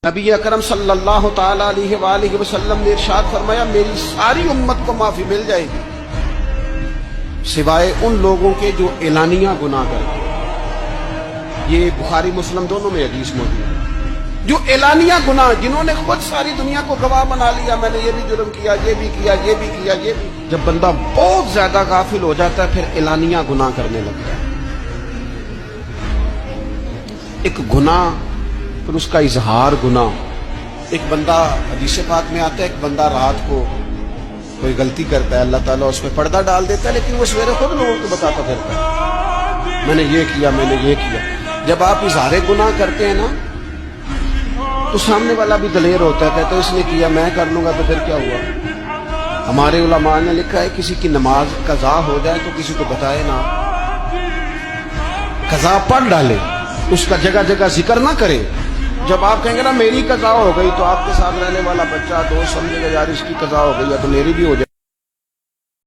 نبی اکرم صلی اللہ تعالی علیہ وآلہ وسلم نے ارشاد فرمایا میری ساری امت کو معافی مل جائے گی سوائے ان لوگوں کے جو اعلانیہ گناہ کرتے ہیں۔ یہ بخاری مسلم دونوں میں حدیث موجود ہے۔ جو اعلانیہ گناہ، جنہوں نے خود ساری دنیا کو گواہ بنا لیا، میں نے یہ بھی جرم کیا، یہ بھی کیا، یہ بھی کیا، یہ بھی۔ جب بندہ بہت زیادہ غافل ہو جاتا ہے پھر اعلانیہ گناہ کرنے لگتا ہے۔ ایک گناہ پھر اس کا اظہار گناہ۔ ایک بندہ، حدیث پاک میں آتا ہے، ایک بندہ رات کو کوئی غلطی کرتا ہے، اللہ تعالیٰ اس پہ پردہ ڈال دیتا ہے، لیکن وہ سویرے خود لوگوں کو بتاتا پھرتا ہے میں نے یہ کیا، میں نے یہ کیا۔ جب آپ اظہار گناہ کرتے ہیں نا تو سامنے والا بھی دلیر ہوتا ہے، کہتا ہے اس نے کیا میں کر لوں گا تو پھر کیا ہوا۔ ہمارے علماء نے لکھا ہے کسی کی نماز قضا ہو جائے تو کسی کو بتائے نہ، قضا پڑھ ڈالے، اس کا جگہ جگہ ذکر نہ کرے۔ جب آپ کہیں گے نا میری قضا ہو گئی تو آپ کے ساتھ رہنے والا بچہ دوست سمجھے گا یار اس کی قضا ہو گئی ہے تو میری بھی ہو جائے۔